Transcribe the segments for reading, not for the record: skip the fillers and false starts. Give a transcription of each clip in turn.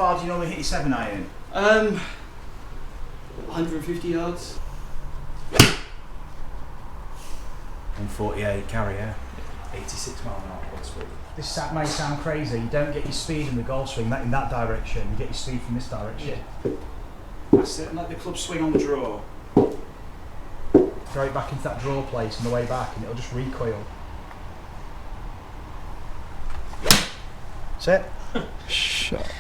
far do you normally hit your 7 iron? 150 yards. 148 carrier, 86 mile an hour club speed. This may sound crazy, you don't get your speed in the golf swing in that direction, you get your speed from this direction. Yeah. That's it, and let the club swing on the draw. Throw it back into that draw place on the way back and it'll just recoil. That's it. Shot.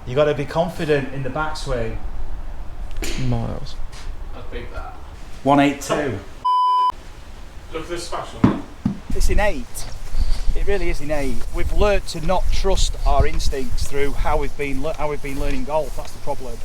You got to be confident in the backswing. Miles. I'll beat that. 182. Look at this smash on that. It's innate. It really is innate. We've learnt to not trust our instincts through how we've been learning golf. That's the problem.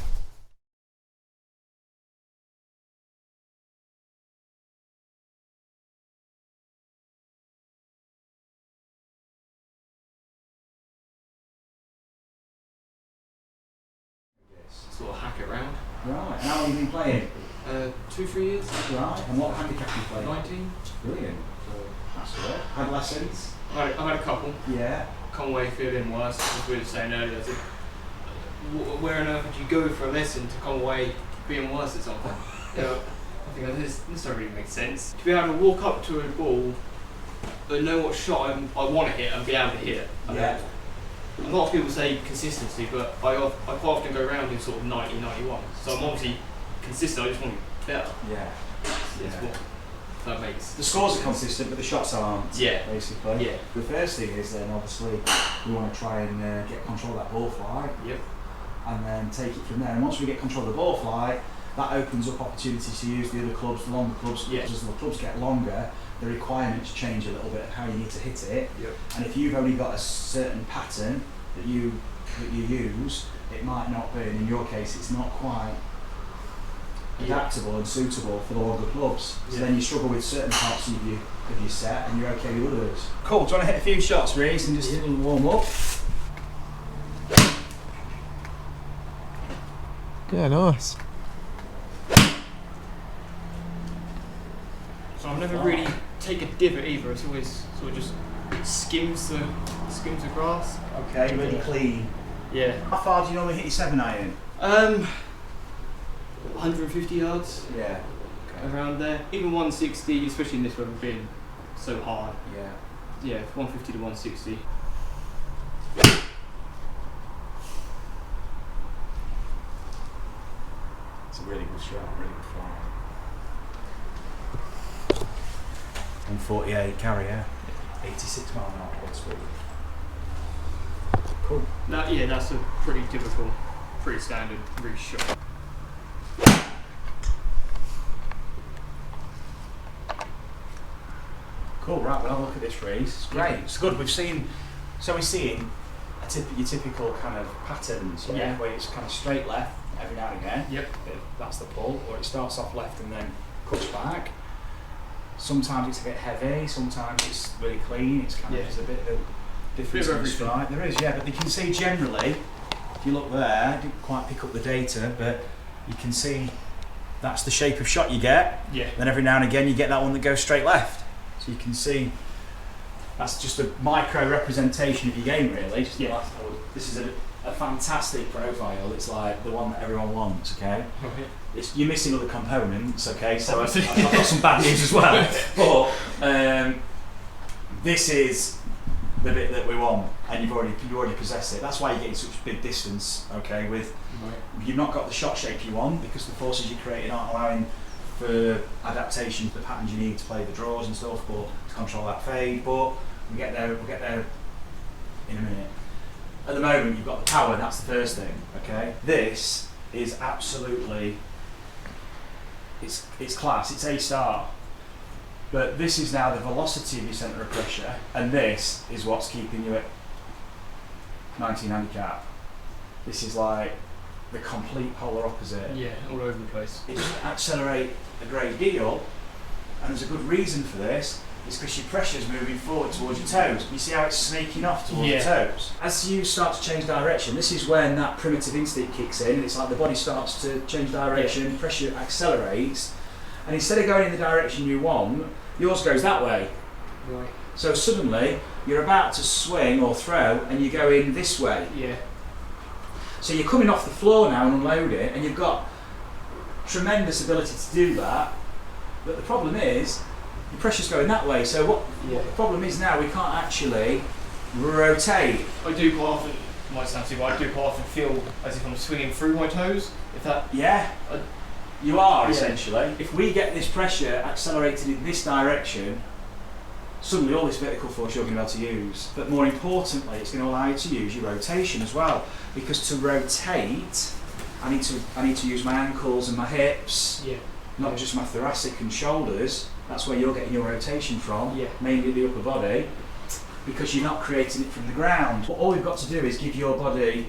Sort of hack it round. Right. How long have you been playing? 2-3 years. Right. And what handicap have you played? 19. Brilliant. That's good. Adolescents? I've had a couple. Yeah. Come away feeling worse, as we were saying earlier. I said, where on earth would you go for a lesson to come away being worse at something? You know, I think this doesn't really make sense. To be able to walk up to a ball and know what shot I want to hit and be able to hit it. Yeah. A lot of people say consistency, but I quite often go around in sort of 90, 91. So I'm obviously consistent, I just want to be better. Yeah. That's what that makes. The scores are consistent, but the shots aren't. Yeah. Basically. Yeah. The first thing is then obviously we want to try and get control of that ball flight. Yep. And then take it from there. And once we get control of the ball flight, that opens up opportunities to use the other clubs, the longer clubs. Yeah. As the clubs get longer, the requirements change a little bit of how you need to hit it. Yep. And if you've only got a certain pattern that you use, it might not be. And in your case, it's not quite adaptable and suitable for the longer clubs. So then you struggle with certain parts of your set, and you're okay with others. Cool. Do you want to hit a few shots, Reece, and just warm up? Yeah, nice. So I've never really take a divot either. It's always sort of just skims the grass. Okay, really clean. Yeah. How far do you normally hit your 7 iron? 150 yards. Yeah. Around there. Even 160, especially in this weather being so hard. Yeah. Yeah, 150 to 160. It's a really good shot, really good fly. 148 carrier, 86 mile an hour club speed. Cool. That's a pretty typical, pretty standard Reece shot. Cool, right, we'll have a look at this Reece. It's great, it's good. We're seeing your typical kind of patterns, Yeah. where it's kind of straight left every now and again. Yep. That's the pull, or it starts off left and then cuts back. Sometimes it's a bit heavy, sometimes it's really clean, it's kind of just a bit of a difference in the strike. There is, yeah, but you can see generally, if you look there, I didn't quite pick up the data, but you can see that's the shape of shot you get. Yeah. Then every now and again you get that one that goes straight left. So you can see that's just a micro representation of your game, really. This is a fantastic profile. It's like the one that everyone wants, okay? You're missing other components, okay? So I've got some bad news as well. But this is the bit that we want, and you already possess it. That's why you're getting such big distance, okay? You've not got the shot shape you want because the forces you're creating aren't allowing for adaptation to the patterns you need to play the draws and stuff, but to control that fade. But we'll get there in a minute. At the moment you've got the power, that's the first thing, okay? This is absolutely, it's class, it's A-star. But this is now the velocity of your centre of pressure, and this is what's keeping you at 19 handicap. This is like the complete polar opposite. Yeah, all over the place. It doesn't accelerate a great deal, and there's a good reason for this. It's because your pressure's moving forward towards your toes. You see how it's snaking off towards your toes? As you start to change direction, this is when that primitive instinct kicks in. It's like the body starts to change direction, pressure accelerates, and instead of going in the direction you want, yours goes that way. Right. So suddenly, you're about to swing or throw, and you go in this way. Yeah. So you're coming off the floor now and unloading, and you've got tremendous ability to do that. But the problem is, your pressure's going that way. So what the problem is now, we can't actually rotate. I do quite often, it might sound silly, but I do quite often feel as if I'm swinging through my toes. If that, You are essentially. If we get this pressure accelerated in this direction, suddenly all this vertical force you're going to be able to use. But more importantly, it's going to allow you to use your rotation as well. Because to rotate, I need to use my ankles and my hips, not just my thoracic and shoulders. That's where you're getting your rotation from, mainly the upper body, because you're not creating it from the ground. What all we've got to do is give your body,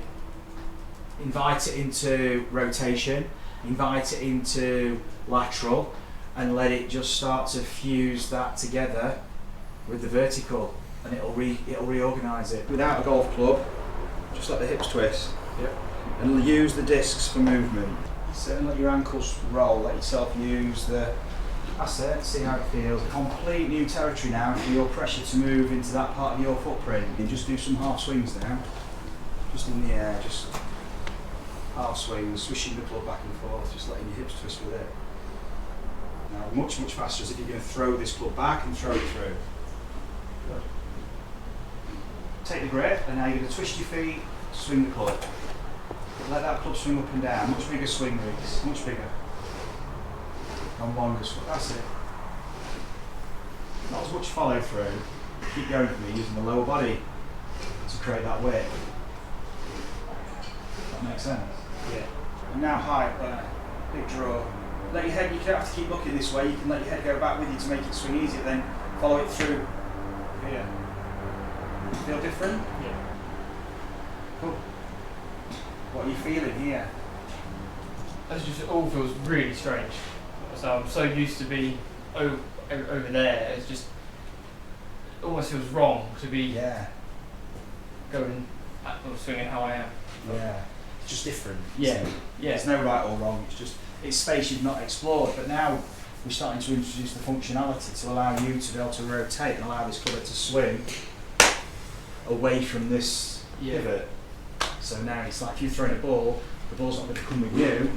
invite it into rotation, invite it into lateral, and let it just start to fuse that together with the vertical, and it'll reorganise it. Without a golf club, just let the hips twist, and use the discs for movement. So let your ankles roll, let yourself use the, that's it, see how it feels. Complete new territory now for your pressure to move into that part of your footprint. And just do some half swings now, just in the air, just half swings, swishing the club back and forth, just letting your hips twist with it. Now much faster as if you're going to throw this club back and throw it through. Good. Take the grip, and now you're going to twist your feet, swing the club. Let that club swing up and down, much bigger swing, Reece, much bigger. And longer swing, that's it. Not as much follow through. Keep going for me, using the lower body to create that width. That makes sense? Yeah. And now height there, big draw. Let your head, you don't have to keep looking this way, you can let your head go back with you to make it swing easier, then follow it through here. Feel different? Yeah. Cool. What are you feeling here? It all feels really strange. So I'm so used to be over there, it's just, it almost feels wrong to be going or swinging how I am. Yeah. It's just different. Yeah. There's no right or wrong, it's space you've not explored, but now we're starting to introduce the functionality to allow you to be able to rotate and allow this club to swing away from this pivot. So now it's like if you're throwing a ball, the ball's not going to come with you,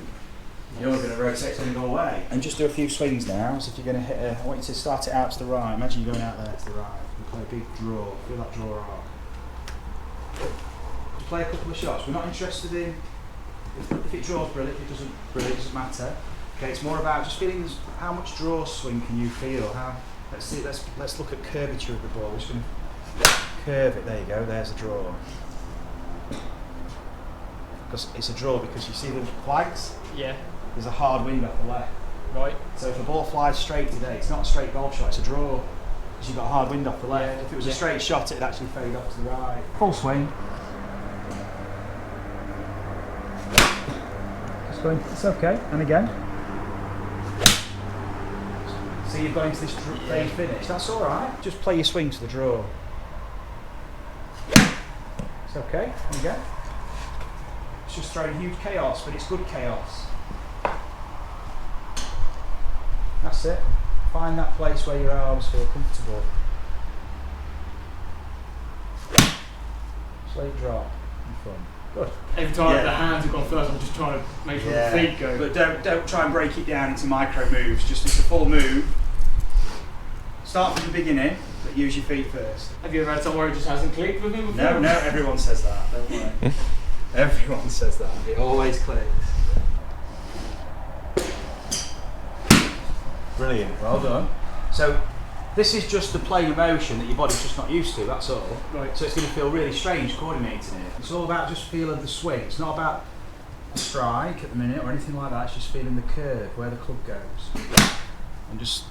you're going to rotate, it's going to go away. And just do a few swings now, as if you're going to hit I want you to start it out to the right, imagine you're going out there to the right, and play a big draw, feel that draw arc. Just play a couple of shots, we're not interested in, if it draws brilliant, if it doesn't matter. Okay, it's more about just feeling how much draw swing can you feel, let's look at curvature of the ball, we're just going to curve it, there you go, there's the draw. Because it's a draw because you see the flags? Yeah. There's a hard wind off the left. Right. So if the ball flies straight today, it's not a straight golf shot, it's a draw. Because you've got a hard wind off the left. Yeah. If it was a straight shot, it'd actually fade off to the right. Full swing. Just going, it's okay. And again. So you've got into this fade finish. That's alright. Just play your swing to the draw. It's okay. And again. It's just throwing huge chaos, but it's good chaos. That's it. Find that place where your arms feel comfortable. Just let it drop and fun. Good. Every time the hands have gone first, I'm just trying to make sure the feet go. But don't try and break it down into micro moves. Just it's a full move. Start from the beginning, but use your feet first. Have you ever had somewhere it just hasn't clicked with me before? No, everyone says that. Don't worry. Everyone says that. It always clicks. Brilliant. Well done. So this is just the plane of motion that your body's just not used to, that's all. Right. So it's going to feel really strange coordinating it. It's all about just feeling the swing. It's not about a strike at the minute or anything like that. It's just feeling the curve, where the club goes. And just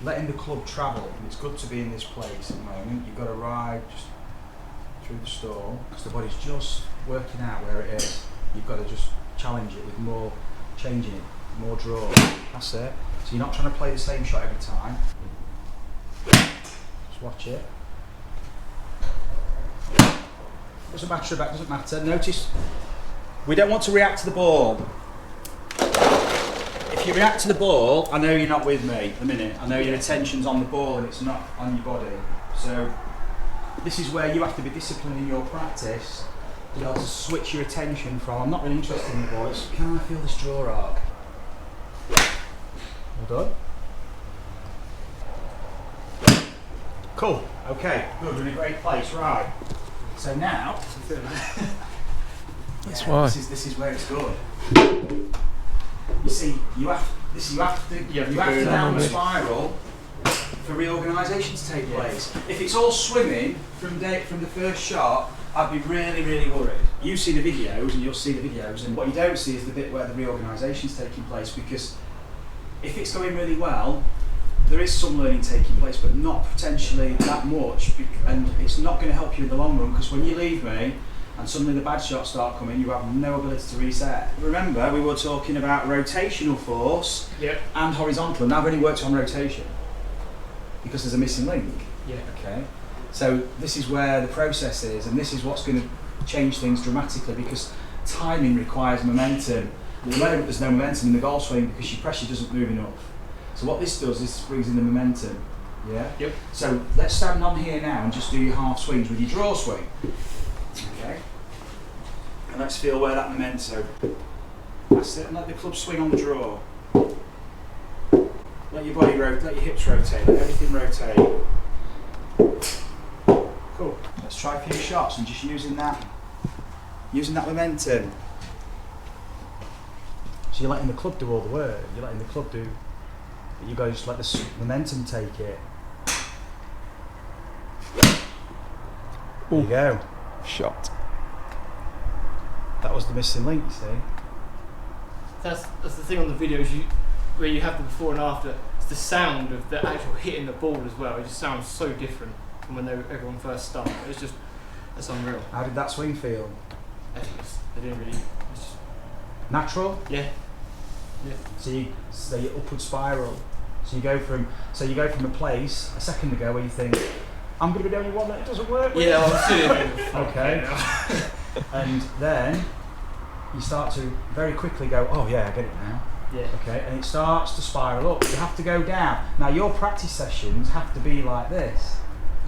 letting the club travel. And it's good to be in this place at the moment. You've got to ride just through the storm. Because the body's just working out where it is. You've got to just challenge it with more changing it, more draw. That's it. So you're not trying to play the same shot every time. Just watch it. Doesn't matter about, doesn't matter. Notice, we don't want to react to the ball. If you react to the ball, I know you're not with me at the minute. I know your attention's on the ball and it's not on your body. So this is where you have to be disciplined in your practice to be able to switch your attention from, I'm not really interested in the ball, it's can I feel this draw arc? Well done. Cool, okay, good, we're in a great place, right. So now, That's why. This is where it's good. You see, you have to down the spiral for reorganisation to take place. If it's all swimming from the first shot, I'd be really, really worried. You see the videos, and you'll see the videos, and what you don't see is the bit where the reorganisation is taking place, because if it's going really well, there is some learning taking place, but not potentially that much, and it's not going to help you in the long run, because when you leave me, and suddenly the bad shots start coming, you have no ability to reset. Remember, we were talking about rotational force and horizontal, and now I've only worked on rotation, because there's a missing link. Yeah. Okay. So this is where the process is, and this is what's going to change things dramatically, because timing requires momentum. At the moment there's no momentum in the golf swing because your pressure doesn't move enough. So what this does is brings in the momentum. Yeah? Yep. So let's stand on here now and just do your half swings with your draw swing. Okay? And let's feel where that momentum. That's it, and let the club swing on the draw. Let your body rotate, let your hips rotate, let everything rotate. Cool. Let's try a few shots and just using that momentum. So you're letting the club do all the work. You're letting the club do. But you guys just let the momentum take it. There you go. Shot. That was the missing link, you see. That's the thing on the videos where you have the before and after. It's the sound of the actual hitting the ball as well. It just sounds so different from when everyone first started. That's unreal. How did that swing feel? They didn't really. It's just, Natural? yeah. So your upward spiral. So you go from a place a second ago where you think, I'm going to be the only one that it doesn't work with. Yeah, I'm serious. Okay. And then you start to very quickly go, oh yeah, I get it now. Yeah. Okay, and it starts to spiral up. You have to go down. Now your practice sessions have to be like this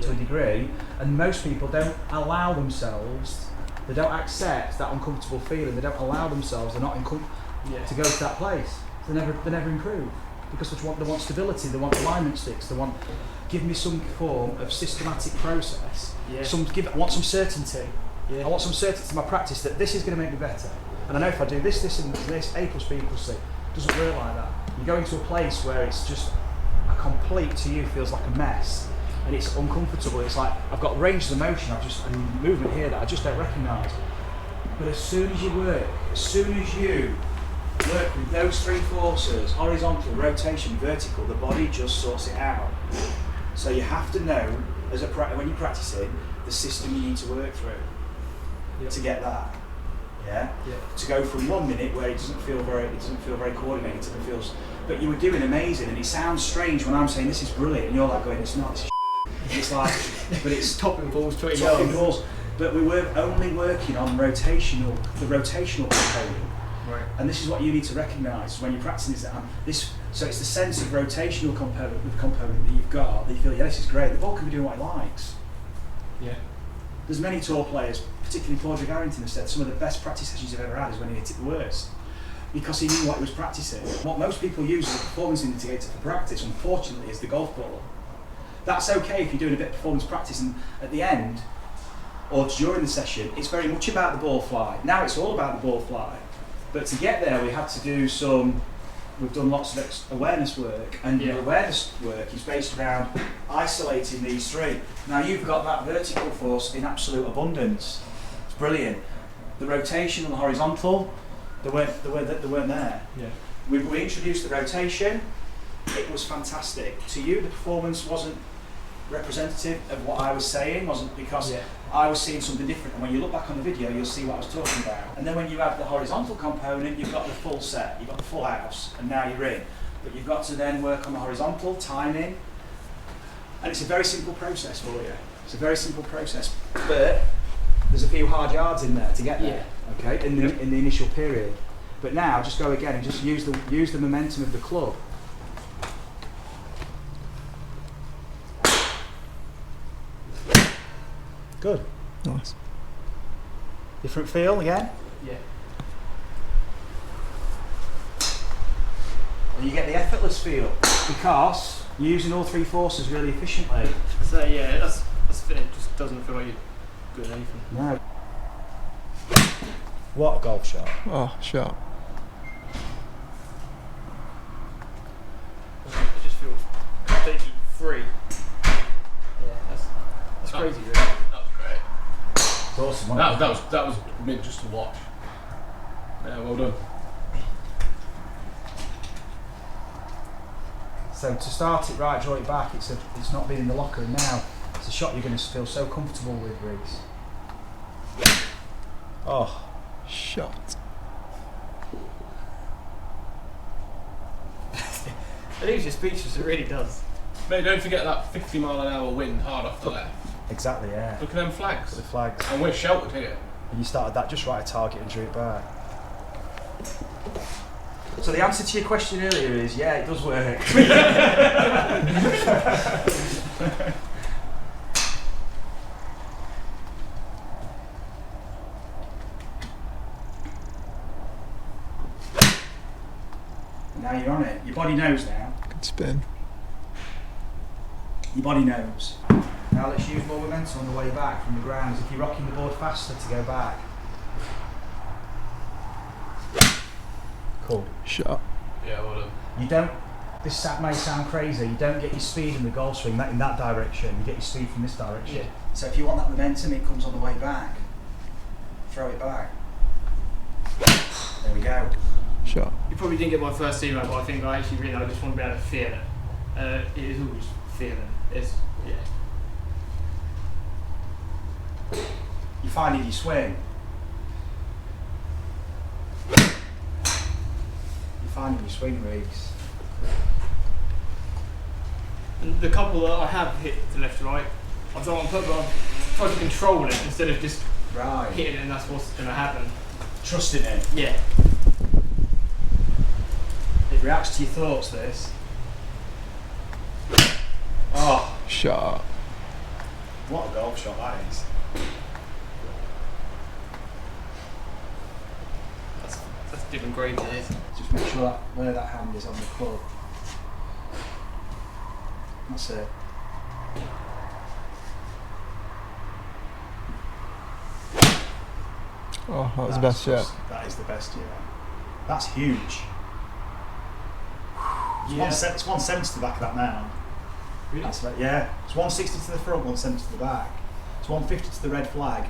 to a degree, and most people don't allow themselves, they don't accept that uncomfortable feeling, they don't allow themselves, they're not to go to that place. They never improve, because they want stability, they want alignment sticks, they want, give me some form of systematic process. Yeah. I want some certainty. Yeah. I want some certainty to my practice that this is going to make me better. And I know if I do this, and this, A plus B equals C. It doesn't work like that. You go into a place where it's just a complete, to you, feels like a mess. And it's uncomfortable. It's like, I've got ranges of motion, and movement here that I just don't recognise. But as soon as you work with those three forces, horizontal, rotation, vertical, the body just sorts it out. So you have to know, when you're practicing, the system you need to work through to get that. Yeah? To go from 1 minute where it doesn't feel very coordinated, it feels, but you were doing amazing, and it sounds strange when I'm saying this is brilliant, and you're like going, it's not, this is it's like, but it's topping balls, 20 topping yards. balls. But we were only working on the rotational component. Right. And this is what you need to recognise when you're practicing, is that so it's the sense of rotational component that you've got, that you feel, yeah, this is great, the ball can be doing what it likes. Yeah. There's many tour players, particularly Padraig Harrington, have said some of the best practice sessions you've ever had is when he hit it the worst, because he knew what he was practicing. What most people use as a performance indicator for practice, unfortunately, is the golf ball. That's okay if you're doing a bit of performance practice, and at the end or during the session, it's very much about the ball flight. Now it's all about the ball flight. But to get there, we had to do we've done lots of awareness work, and your awareness work is based around isolating these three. Now you've got that vertical force in absolute abundance. It's brilliant. The rotation and the horizontal, they weren't there. Yeah. We introduced the rotation. It was fantastic. To you, the performance wasn't representative of what I was saying, wasn't, because I was seeing something different. And when you look back on the video, you'll see what I was talking about. And then when you add the horizontal component, you've got the full set, you've got the full house, and now you're in. But you've got to then work on the horizontal, timing, and it's a very simple process for you. It's a very simple process, but there's a few hard yards in there to get there. Okay, in the initial period. But now, just go again and just use the momentum of the club. Good. Nice. Different feel again? Yeah. And you get the effortless feel because you're using all three forces really efficiently. So yeah, that's it. Just doesn't feel like you're doing anything. No. What a golf shot. Oh, shot. It just feels completely free. Yeah, that's crazy, really. That was great. It's awesome, wasn't it? That was meant just to watch. Yeah, well done. So to start it right, draw it back, it's not been in the locker, and now it's a shot you're going to feel so comfortable with, Reece. Oh. Shot. It leaves you speechless, it really does. Mate, don't forget that 50-mile-an-hour wind hard off the left. Exactly, yeah. Look at them flags. The flags. And we're sheltered here. And you started that just right at target and drew it back. So the answer to your question earlier is, yeah, it does work. Now you're on it. Your body knows now. Good spin. Your body knows. Now let's use more momentum on the way back from the ground. If you're rocking the board faster to go back. Cool. Shot. Yeah, well done. You don't, this may sound crazy, you don't get your speed in the golf swing in that direction, you get your speed from this direction. Yeah. So if you want that momentum, it comes on the way back. Throw it back. There we go. Shot. You probably didn't get my first email, but I think I actually really, I just want to be able to feel it. It is always feeling. It's, yeah. You're finding your swing. You're finding your swing, Reece. And the couple that I have hit to left to right, I've done on purpose, I've tried to control it instead of just Right. hitting it and that's what's going to happen. Trusting it. Yeah. It reacts to your thoughts, this. Oh, Shot. what a golf shot that is. That's different grades it is. Just make sure that where that hand is on the club. That's it. Oh, that was the That's best yet. That is the best yet. That's huge. It's, Yeah. it's 170 to the back of that mound. Really? That's right, yeah. It's 160 to the front, 170 to the back. It's 150 to the red flag.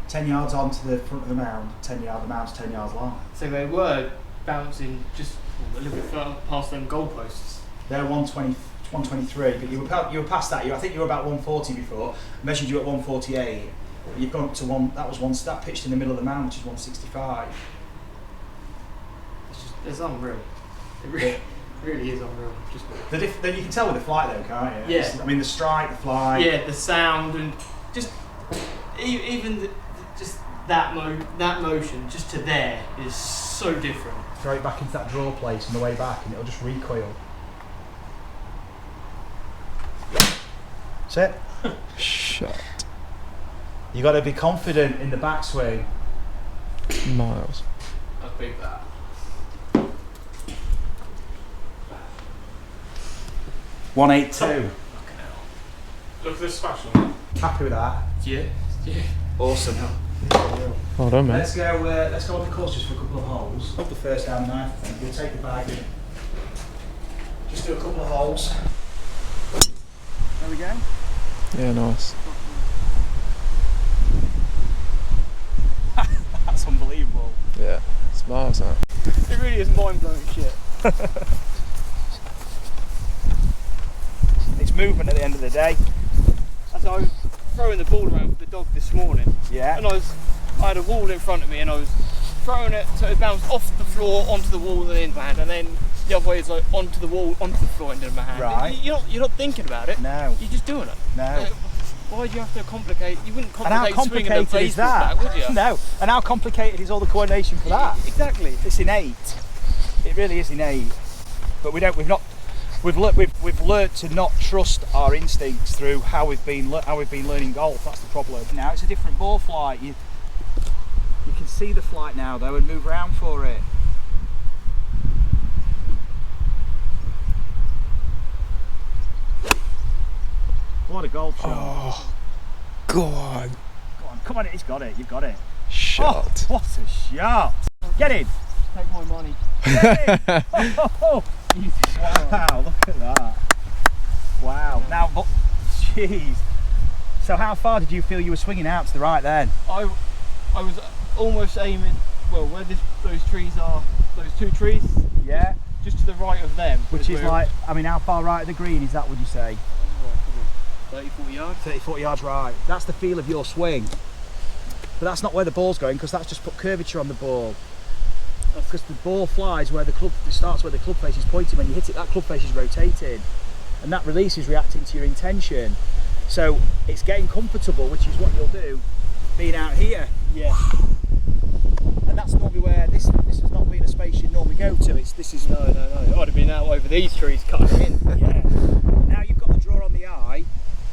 10 yards onto the front of the mound, 10 yard, the mound's 10 yards long. So they were bouncing just a little bit further past them goalposts. They're 120, 123, but you were past that. I think you were about 140 before. I measured you at 148. You've gone up to that pitched in the middle of the mound, which is 165. It's unreal. It really is unreal. Just You can tell with the flight though, can't you? Yeah. I mean the strike, the fly. yeah, the sound and just even just that motion just to there is so different. Throw it back into that draw place on the way back and it'll just recoil. That's it. Shot. You got to be confident in the backswing. Miles. That's big, that. .182. Fucking hell. Look at this smash on that. Happy with that? Yeah. Awesome. Well done, mate. Let's go on the course just for a couple of holes. Up the first down knife. We'll take the bag in. Just do a couple of holes. There we go. Yeah, nice. That's unbelievable. Yeah, it's miles that. It really is mind-blowing shit. It's movement at the end of the day. As I was throwing the ball around with the dog this morning, Yeah. and I had a wall in front of me and I was throwing it so it bounced off the floor onto the wall and then into my hand, and then the other way is like onto the wall, onto the floor into my hand. Right. You're not thinking about it. No. You're just doing it. No. Why do you have to complicate? You wouldn't And how complicate swinging a complicated is baseball that? bat, would you? No. And how complicated is all the coordination for that? Exactly. It's innate. It really is innate. But we've learnt to not trust our instincts through how we've been learning golf. That's the problem. Now it's a different ball flight. see the flight now though and move around for it. What a gold shot. Oh, God. Go on, come on, he's got it, you've got it. Shot. Oh, what a shot. Get in. Take my money. Get in. Oh, wow, look at that. Wow. Now, look, jeez. So how far did you feel you were swinging out to the right then? I was almost aiming, well, where those trees are, those two trees, Yeah. just to the right of them. Which is like, I mean, how far right of the green is that, would you say? 30, 40 yards. 30, 40 yards right. That's the feel of your swing. But that's not where the ball's going, because that's just put curvature on the ball. Because the ball flies where the club, it starts where the club face is pointing. When you hit it, that club face is rotating. And that release is reacting to your intention. So it's getting comfortable, which is what you'll do being out here. Yeah. And that's normally where this has not been a space you'd normally go to. This is No. I'd have been out over these trees cutting in. yeah. Now you've got the draw on the eye.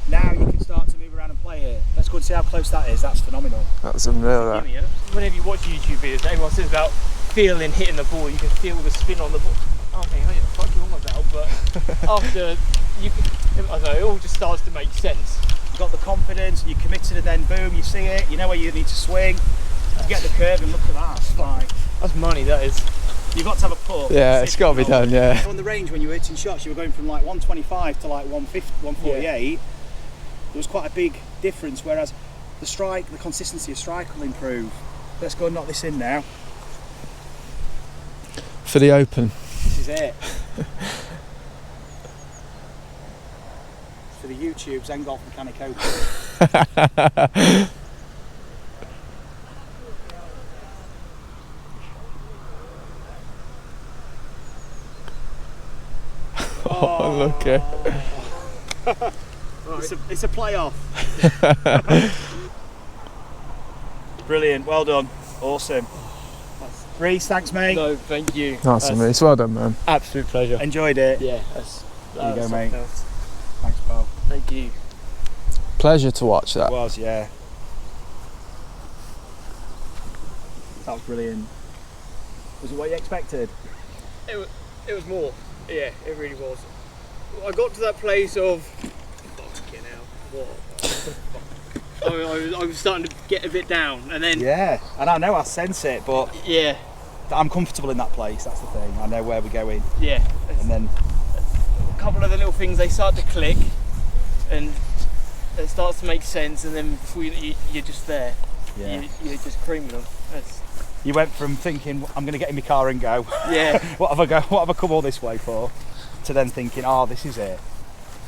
Now you can start to move around and play it. Let's go and see how close that is. That's phenomenal. That's unreal, that. Whenever you watch YouTube videos, everyone says about feeling hitting the ball. You can feel the spin on the ball. Okay, what the fuck you on about? But after I don't know, it all just starts to make sense. You've got the confidence and you're committed, and then boom, you see it. You know where you need to swing. You get the curve, and look at that. It's like, That's money, that is. you've got to have a putt. Yeah, it's got to be done, yeah. On the range, when you were hitting shots, you were going from like 125 to like 150, 148. There was quite a big difference, whereas the strike, the consistency of strike will improve. Let's go and knock this in now. For the Open. This is it. For the YouTube Zen Golf Mechanic Open. Oh, look at It's a playoff. Brilliant, well done, awesome. Reece, thanks mate. No, thank you. Nice one, Reece. Well done, man. Absolute pleasure. Enjoyed it. Yeah, There you go, mate. something else. Thanks, pal. Thank you. Pleasure to watch It that. was, yeah. That was brilliant. Was it what you expected? It was more. Yeah, it really was. I got to that place of fucking hell. What? I was starting to get a bit down, and then Yeah, and I know I sense it, but yeah, I'm comfortable in that place. That's the thing. I know where we're going, yeah. and then A couple of the little things, they start to click, and it starts to make sense, and then before you're just there. yeah. You're just creaming them. You went from thinking I'm going to get in my car and go. Yeah. What have I come all this way for? To then thinking, oh, this is it.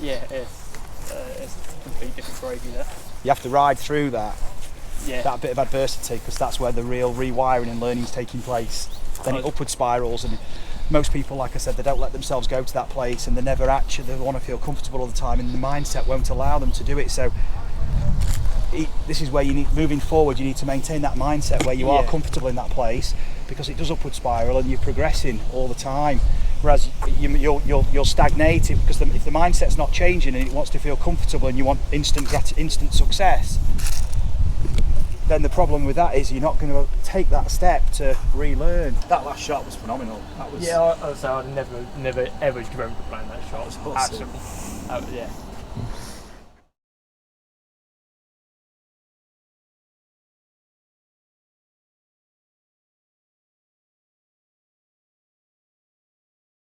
Yeah, it's completely different gravy there. You have to ride through that Yeah. bit of adversity, because that's where the real rewiring and learning is taking place. Then it upward spirals, and most people, like I said, they don't let themselves go to that place, and they never actually, they want to feel comfortable all the time, and the mindset won't allow them to do it. So this is where you need, moving forward, you need to maintain that mindset where you are comfortable in that place, because it does upward spiral and you're progressing all the time. Whereas you'll stagnate it, because if the mindset's not changing and it wants to feel comfortable and you want instant success, then the problem with that is you're not going to take that step to relearn. That last shot was phenomenal. That was Yeah, I'd never ever remember playing that shot. Awesome. Absolutely. Yeah.